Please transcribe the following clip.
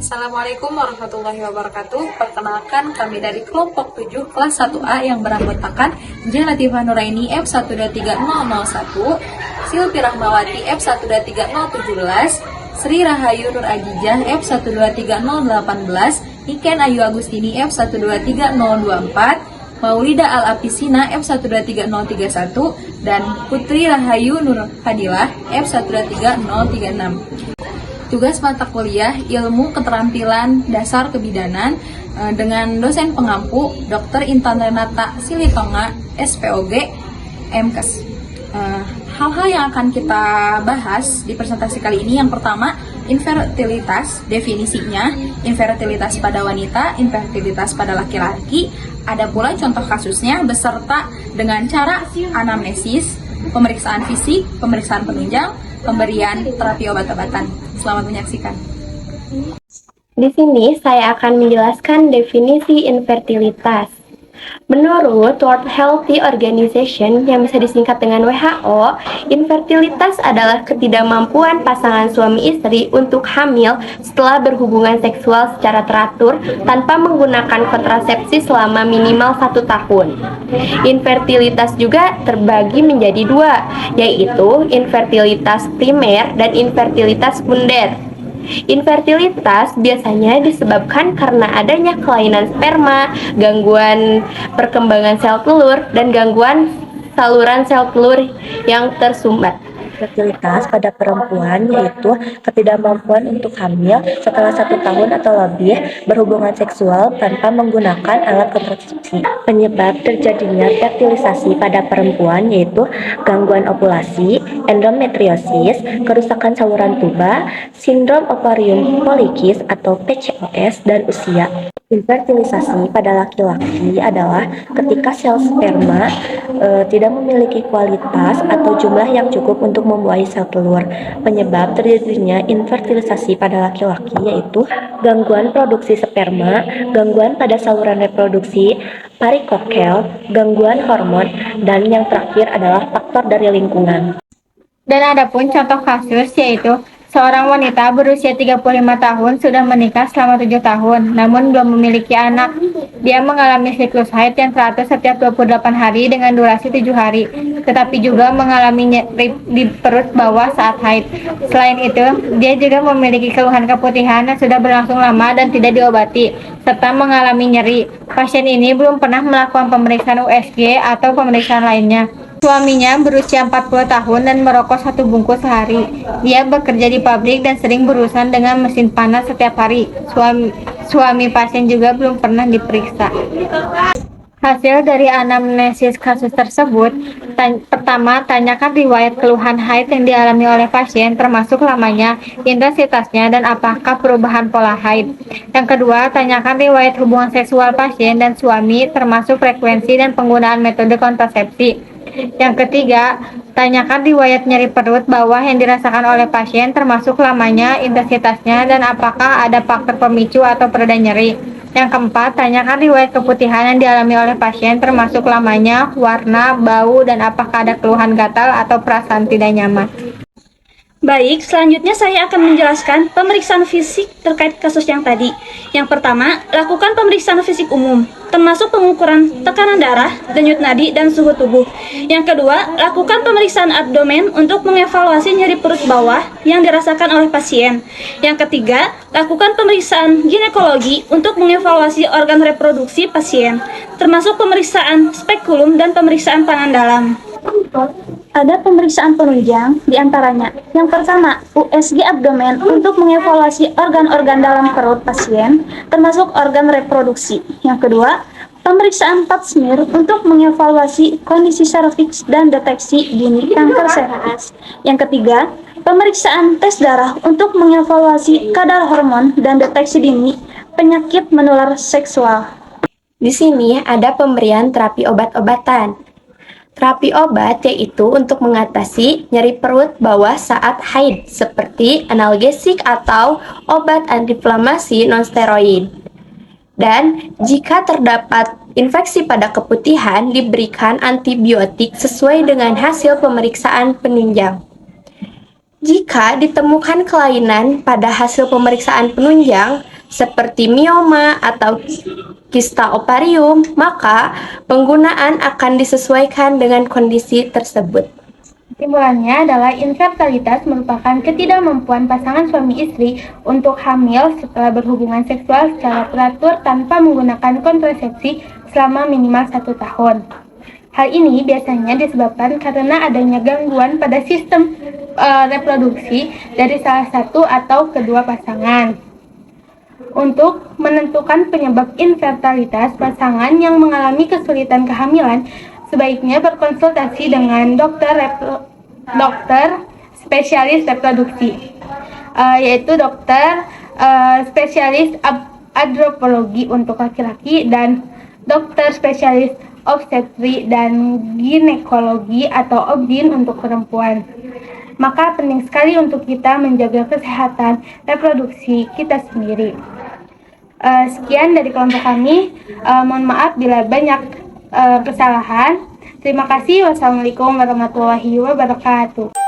Assalamualaikum warahmatullahi wabarakatuh. Perkenalkan, kami dari kelompok 7 kelas 1A yang beranggotakan J. Latifah Nuraini F123001, Silvi Rahmawati F123017, Sri Rahayu Nur Agijah F123018, Niken Ayu Agustini F123024, Maulida Al-Apisina F123031, dan Putri Rahayu Nur Fadilah F123036. Tugas mata kuliah Ilmu Keterampilan Dasar Kebidanan dengan dosen pengampu Dr. Intan Renata Silitonga, SPOG, MKes. Hal-hal yang akan kita bahas di presentasi kali ini, yang pertama, infertilitas, definisinya, infertilitas pada wanita, infertilitas pada laki-laki, ada pula contoh kasusnya beserta dengan cara anamnesis, pemeriksaan fisik, pemeriksaan penunjang, pemberian terapi obat-obatan. Selamat menyaksikan. Di sini saya akan menjelaskan definisi infertilitas. Menurut World Health Organization yang bisa disingkat dengan WHO, infertilitas adalah ketidakmampuan pasangan suami istri untuk hamil setelah berhubungan seksual secara teratur tanpa menggunakan kontrasepsi selama minimal 1 tahun. Infertilitas juga terbagi menjadi dua, yaitu infertilitas primer dan infertilitas sekunder. Infertilitas biasanya disebabkan karena adanya kelainan sperma, gangguan perkembangan sel telur, dan gangguan saluran sel telur yang tersumbat. Fertilitas pada perempuan yaitu ketidakmampuan untuk hamil setelah 1 tahun atau lebih berhubungan seksual tanpa menggunakan alat kontrasepsi. Penyebab terjadinya fertilisasi pada perempuan yaitu gangguan ovulasi, endometriosis, kerusakan saluran tuba, sindrom ovarium polikis atau PCOS, dan usia. Infertilisasi pada laki-laki adalah ketika sel sperma tidak memiliki kualitas atau jumlah yang cukup untuk membuahi sel telur. Penyebab terjadinya infertilisasi pada laki-laki yaitu gangguan produksi sperma, gangguan pada saluran reproduksi, parikokel, gangguan hormon, dan yang terakhir adalah faktor dari lingkungan. Dan ada pun contoh kasus yaitu seorang wanita berusia 35 tahun sudah menikah selama 7 tahun, namun belum memiliki anak. Dia mengalami siklus haid yang teratur setiap 28 hari dengan durasi 7 hari, tetapi juga mengalami nyeri di perut bawah saat haid. Selain itu, dia juga memiliki keluhan keputihan yang sudah berlangsung lama dan tidak diobati, serta mengalami nyeri. Pasien ini belum pernah melakukan pemeriksaan USG atau pemeriksaan lainnya. Suaminya berusia 40 tahun dan merokok 1 bungkus sehari. Dia bekerja di pabrik dan sering berurusan dengan mesin panas setiap hari. Suami pasien juga belum pernah diperiksa. Hasil dari anamnesis kasus tersebut, pertama, tanyakan riwayat keluhan haid yang dialami oleh pasien, termasuk lamanya, intensitasnya, dan apakah perubahan pola haid. Yang kedua, tanyakan riwayat hubungan seksual pasien dan suami, termasuk frekuensi dan penggunaan metode kontrasepsi. Yang ketiga, tanyakan riwayat nyeri perut bawah yang dirasakan oleh pasien, termasuk lamanya, intensitasnya, dan apakah ada faktor pemicu atau pereda nyeri. Yang keempat, tanyakan riwayat keputihan yang dialami oleh pasien, termasuk lamanya, warna, bau, dan apakah ada keluhan gatal atau perasaan tidak nyaman. Baik, selanjutnya saya akan menjelaskan pemeriksaan fisik terkait kasus yang tadi. Yang pertama, lakukan pemeriksaan fisik umum, termasuk pengukuran tekanan darah, denyut nadi, dan suhu tubuh. Yang kedua, lakukan pemeriksaan abdomen untuk mengevaluasi nyeri perut bawah yang dirasakan oleh pasien. Yang ketiga, lakukan pemeriksaan ginekologi untuk mengevaluasi organ reproduksi pasien, termasuk pemeriksaan spekulum dan pemeriksaan pangan dalam. Ada pemeriksaan penunjang diantaranya. Yang pertama, USG abdomen untuk mengevaluasi organ-organ dalam perut pasien, termasuk organ reproduksi. Yang kedua, pemeriksaan pap smear untuk mengevaluasi kondisi serviks dan deteksi dini kanker serviks. Yang ketiga, pemeriksaan tes darah untuk mengevaluasi kadar hormon dan deteksi dini penyakit menular seksual. Di sini ada pemberian terapi obat-obatan. Terapi obat yaitu untuk mengatasi nyeri perut bawah saat haid, seperti analgesik atau obat antiinflamasi nonsteroid. Dan jika terdapat infeksi pada keputihan, diberikan antibiotik sesuai dengan hasil pemeriksaan penunjang. Jika ditemukan kelainan pada hasil pemeriksaan penunjang, seperti mioma atau kista ovarium, maka penggunaan akan disesuaikan dengan kondisi tersebut. Kesimpulannya adalah infertilitas merupakan ketidakmampuan pasangan suami istri untuk hamil setelah berhubungan seksual secara teratur tanpa menggunakan kontrasepsi selama minimal 1 tahun. Hal ini biasanya disebabkan karena adanya gangguan pada sistem reproduksi dari salah satu atau kedua pasangan. Untuk menentukan penyebab infertilitas, pasangan yang mengalami kesulitan kehamilan sebaiknya berkonsultasi dengan dokter spesialis reproduksi, yaitu dokter spesialis andropologi untuk laki-laki dan dokter spesialis obstetri dan ginekologi atau OBGYN untuk perempuan. Maka penting sekali untuk kita menjaga kesehatan reproduksi kita sendiri. Sekian dari kelompok kami. Mohon maaf bila banyak kesalahan. Terima kasih. Wassalamualaikum warahmatullahi wabarakatuh.